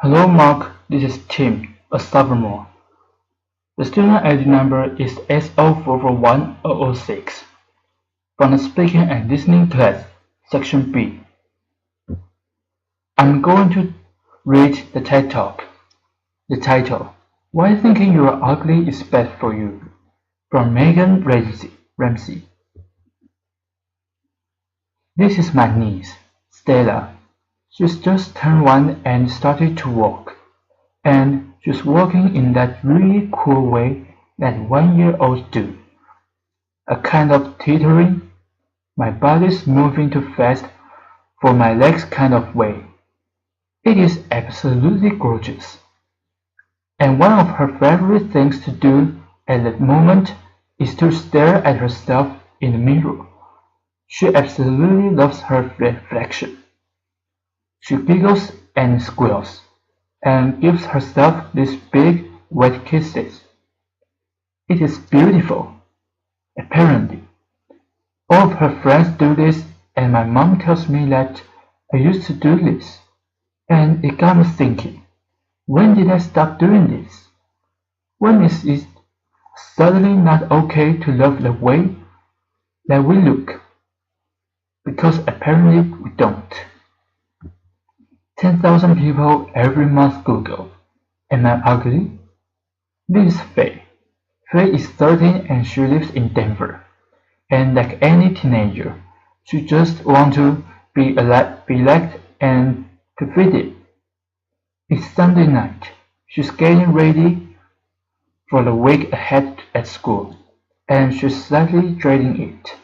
Hello Mark, this is Tim, a sophomore. The student ID number is S04410006 from the Speaking and Listening class, Section B. I'm going to read the TED Talk. The title, Why Thinking You're Ugly is Bad for You, from Meaghan Ramsey. This is my niece, Stella. She's just turned 1 and started to walk. And she's walking in that really cool way that 1-year-olds do. A kind of teetering, my body's moving too fast for my legs kind of way. It is absolutely gorgeous. And one of her favorite things to do at that moment is to stare at herself in the mirror. She absolutely loves her reflection. She giggles and squeals, and gives herself these big, wet kisses. It is beautiful, apparently. All of her friends do this, and my mom tells me that I used to do this. And it got me thinking, when did I stop doing this? When is it suddenly not okay to love the way that we look? Because apparently we don't. 10,000 people every month Google, Am I ugly? This is Faye. Faye is 13 and she lives in Denver. And like any teenager, she just wants to be liked and to fit it. It's Sunday night. She's getting ready for the week ahead at school, and she's slightly dreading it.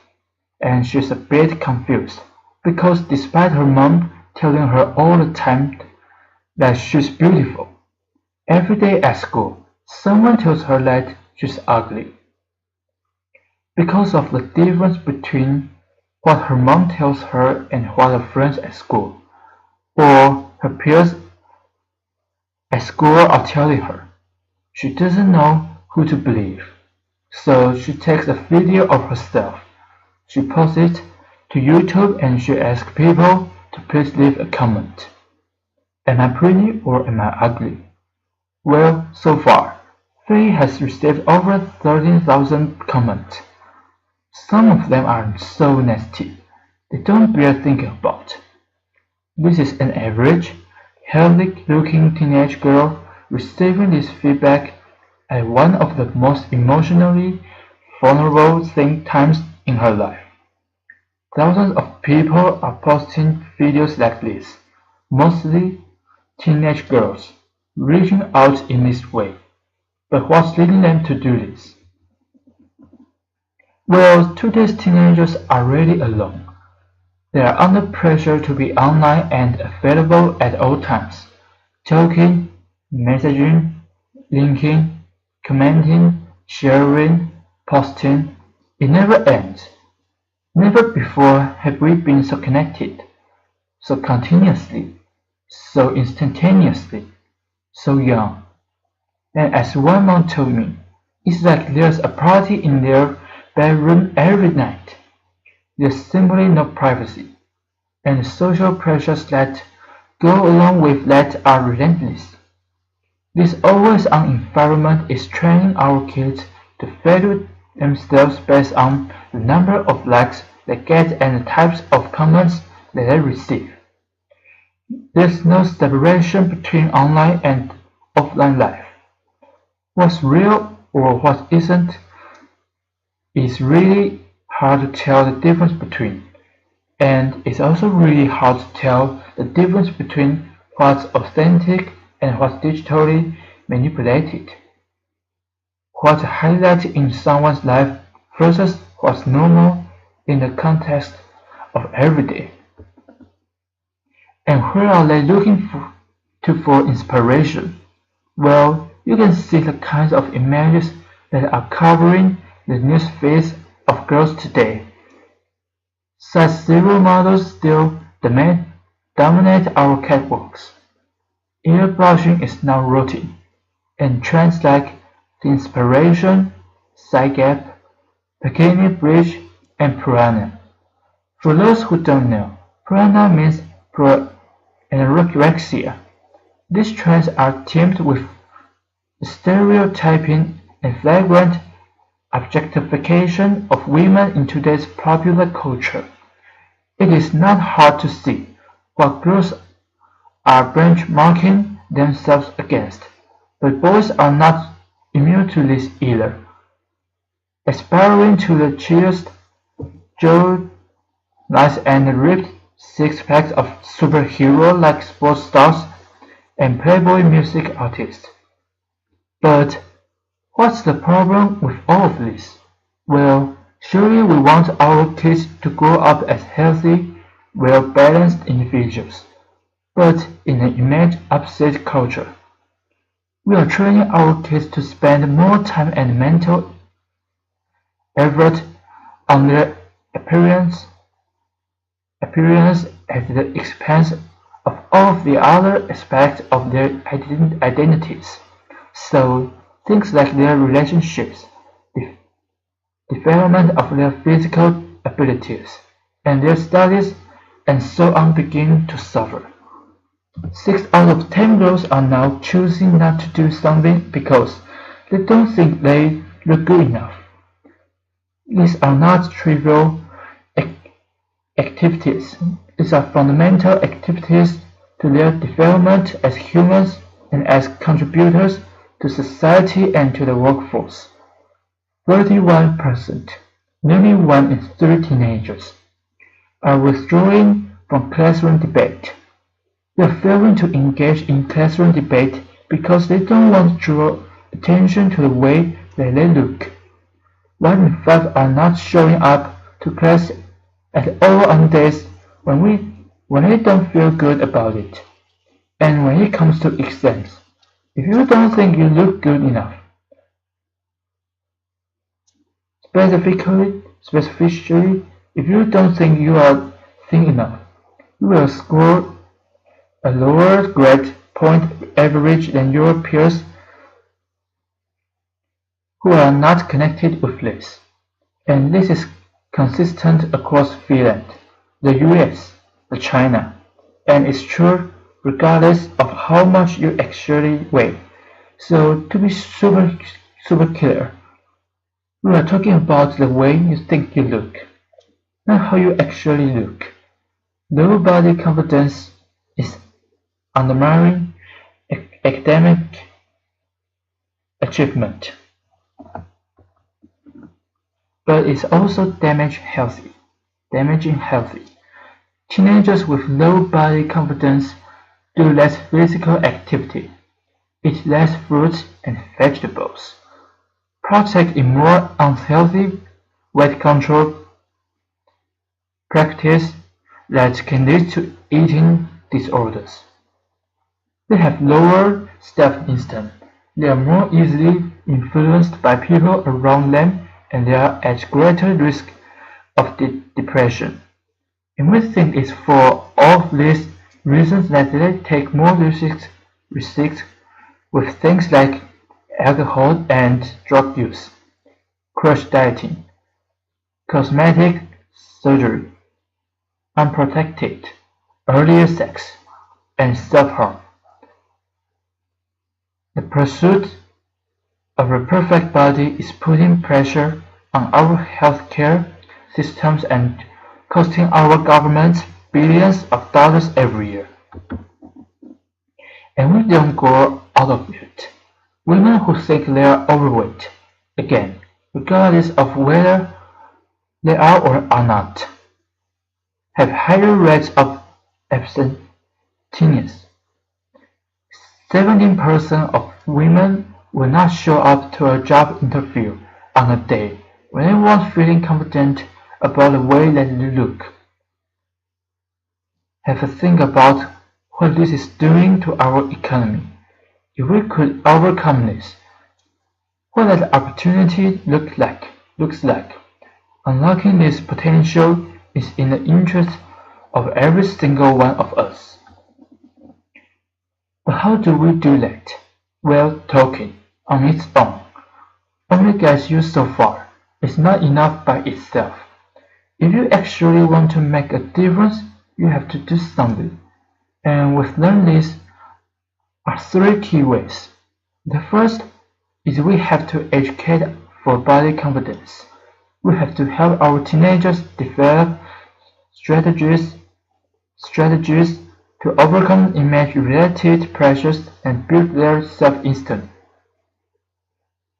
And she's a bit confused, because despite her mom telling her all the time that she's beautiful, every day at school, someone tells her that she's ugly. Because of the difference between what her mom tells her and what her friends at school, or her peers at school are telling her, she doesn't know who to believe. So she takes a video of herself, she posts it to YouTube, and she asks people to please leave a comment. Am I pretty or am I ugly? Well, so far, Faye has received over 13,000 comments. Some of them are so nasty, they don't bear thinking about. This is an average, healthy-looking teenage girl receiving this feedback at one of the most emotionally vulnerable times in her life. Thousands of people are posting videos like this, mostly teenage girls, reaching out in this way. But what's leading them to do this? Well, today's teenagers are really alone. They are under pressure to be online and available at all times, talking, messaging, linking, commenting, sharing, posting. It never ends. Never before have we been so connected, so continuously, so instantaneously, so young. And as one mom told me, it's like there's a party in their bedroom every night. There's simply no privacy, and the social pressures that go along with that are relentless. This always-on environment is training our kids to value themselves based on the number of likes they get and the types of comments that they receive. There's no separation between online and offline life. What's real or what isn't is really hard to tell the difference between, and it's also really hard to tell the difference between what's authentic and what's digitally manipulated. What's highlighted in someone's life versus what's normal in the context of everyday. And where are they looking for inspiration? Well, you can see the kinds of images that are covering the news feeds of girls today. Size zero models still dominate our catwalks. Ear brushing is now routine, and trends like the inspiration, side gap, bikini bridge, and piranha. For those who don't know, piranha means anorexia, These trends are teamed with stereotyping and flagrant objectification of women in today's popular culture. It is not hard to see what girls are benchmarking themselves against, but boys are not immune to this either. Aspiring to the chillest jawlines and ripped six-packs of superhero-like sports stars and Playboy music artists. But what's the problem with all of this? Well, surely we want our kids to grow up as healthy, well-balanced individuals, but in an image-obsessed culture. We are training our kids to spend more time and mental effort on their appearance at the expense of all of the other aspects of their identities. So, things like their relationships, the development of their physical abilities, and their studies, and so on begin to suffer. 6 out of 10 girls are now choosing not to do something because they don't think they look good enough. These are not trivial activities. These are fundamental activities to their development as humans and as contributors to society and to the workforce. 31%, nearly 1 in 3 teenagers, are withdrawing from classroom debate. They are failing to engage in classroom debate because they don't want to draw attention to the way that they look. 1 in 5 are not showing up to class at all on days when they don't feel good about it. And when it comes to exams, if you don't think you look good enough, specifically, if you don't think you are thin enough, you will score a lower grade point average than your peers who are not connected with this. And this is consistent across Finland, the US, China, and it's true regardless of how much you actually weigh. So to be super clear, we are talking about the way you think you look, not how you actually look. Low body confidence is undermining academic achievement, but it's also damaging healthy. Teenagers with low body confidence do less physical activity, eat less fruits and vegetables, partake in more unhealthy weight control practice that can lead to eating disorders. They have lower self-esteem, they are more easily influenced by people around them, and they are at greater risk of depression. And we think it's for all of these reasons that they take more risks with things like alcohol and drug use, crash dieting, cosmetic surgery, unprotected earlier sex, and self-harm. The pursuit of a perfect body is putting pressure on our healthcare systems and costing our governments billions of dollars every year. And we don't grow out of it. Women who think they are overweight, again, regardless of whether they are or are not, have higher rates of abstinence. 17% of women will not show up to a job interview on a day when they weren't feeling confident about the way that they look. Have a think about what this is doing to our economy. If we could overcome this, what that opportunity looks like. Unlocking this potential is in the interest of every single one of us. But how do we do that? Well, talking, on its own, only gets you so far. It's not enough by itself. If you actually want to make a difference, you have to do something. And we've learned this are three key ways. The first is we have to educate for body confidence. We have to help our teenagers develop strategies to overcome image-related pressures and build their self-esteem.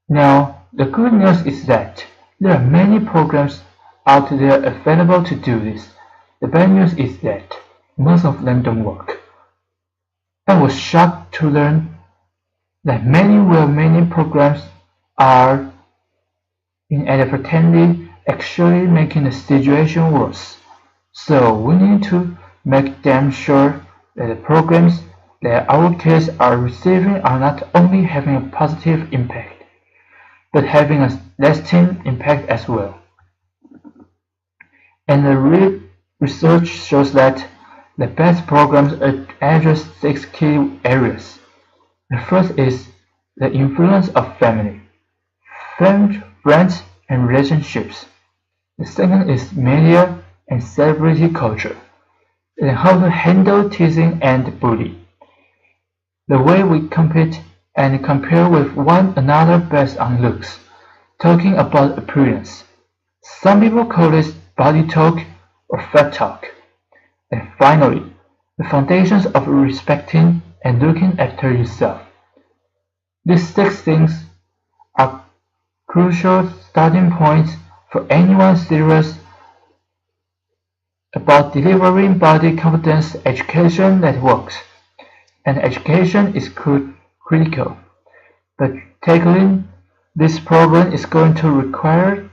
Now, the good news is that there are many programs out there available to do this. The bad news is that most of them don't work. I was shocked to learn that many programs are inadvertently actually making the situation worse. So we need to make damn sure that the programs that our kids are receiving are not only having a positive impact, but having a lasting impact as well. And the research shows that the best programs address 6 key areas. The first is the influence of family, friends, and relationships. The second is media and celebrity culture, and how to handle teasing and bullying. The way we compete and compare with one another based on looks, talking about appearance. Some people call this body talk or fat talk. And finally, the foundations of respecting and looking after yourself. These 6 things are crucial starting points for anyone serious about delivering body confidence education that works. And education is critical, but tackling this problem is going to require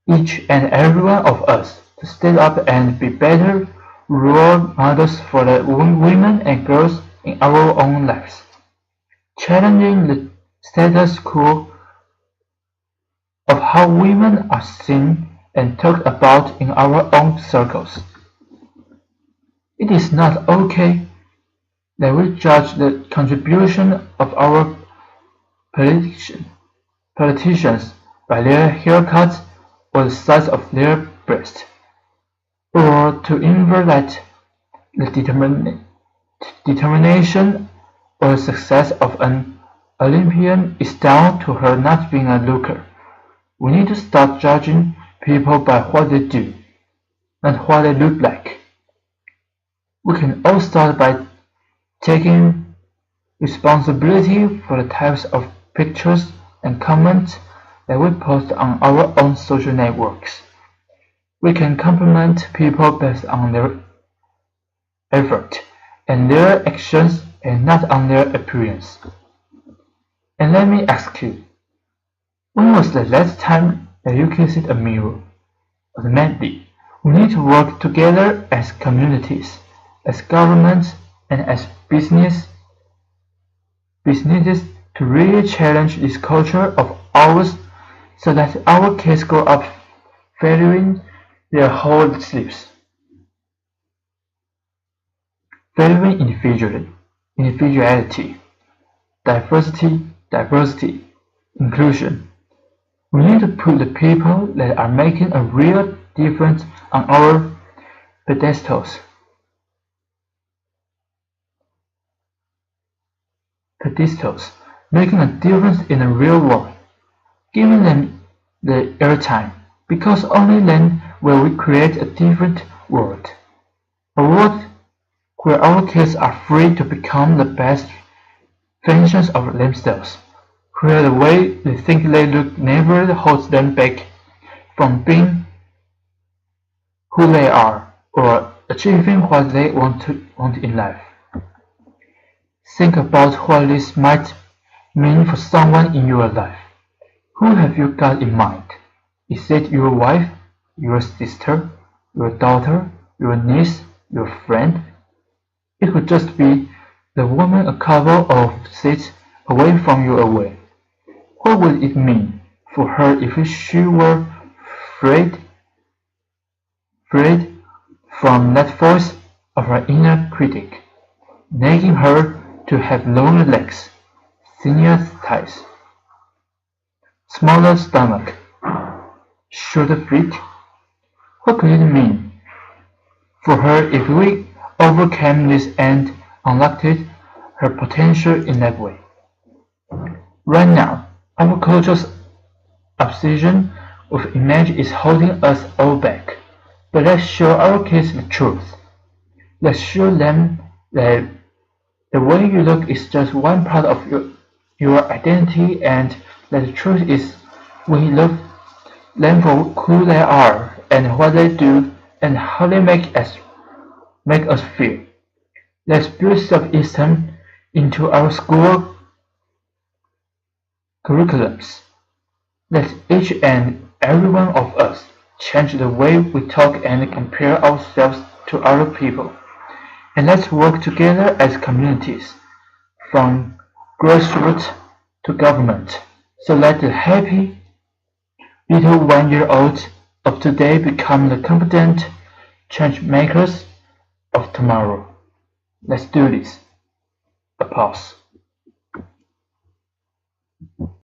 each and every one of us to stand up and be better role models for the women and girls in our own lives, challenging the status quo of how women are seen and talked about in our own circles. It is not okay that we judge the contribution of our politicians by their haircuts or the size of their breast, or to infer that the determination or success of an Olympian is down to her not being a looker. We need to start judging people by what they do, not what they look like. We can all start by taking responsibility for the types of pictures and comments that we post on our own social networks. We can compliment people based on their effort and their actions and not on their appearance. And let me ask you, when was the last time that you kissed a mirror? Ultimately, we need to work together as communities, as governments, and as businesses to really challenge this culture of ours so that our kids grow up valuing their whole selves. Valuing individuality, diversity, inclusion. We need to put the people that are making a real difference on our pedestals, making a difference in the real world, giving them the airtime, because only then will we create a different world, a world where our kids are free to become the best versions of themselves, where the way they think they look never holds them back from being who they are or achieving what they want in life. Think about what this might mean for someone in your life. Who have you got in mind? Is it your wife, your sister, your daughter, your niece, your friend? It could just be the woman a couple of seats away from you away. What would it mean for her if she were freed from that voice of her inner critic, nagging her to have longer legs, thinner thighs, smaller stomach, shorter feet? What could it mean for her if we overcame this and unlocked her potential in that way. Right now, our culture's obsession with image is holding us all back. But let's show our kids the truth. Let's show them that the way you look is just one part of your identity, and that the truth is we love them for who they are and what they do and how they make us feel. Let's build self-esteem into our school curriculums. Let each and every one of us change the way we talk and compare ourselves to other people. And let's work together as communities, from grassroots to government, so let the happy little 1-year-olds of today become the confident change makers of tomorrow. Let's do this. A pause.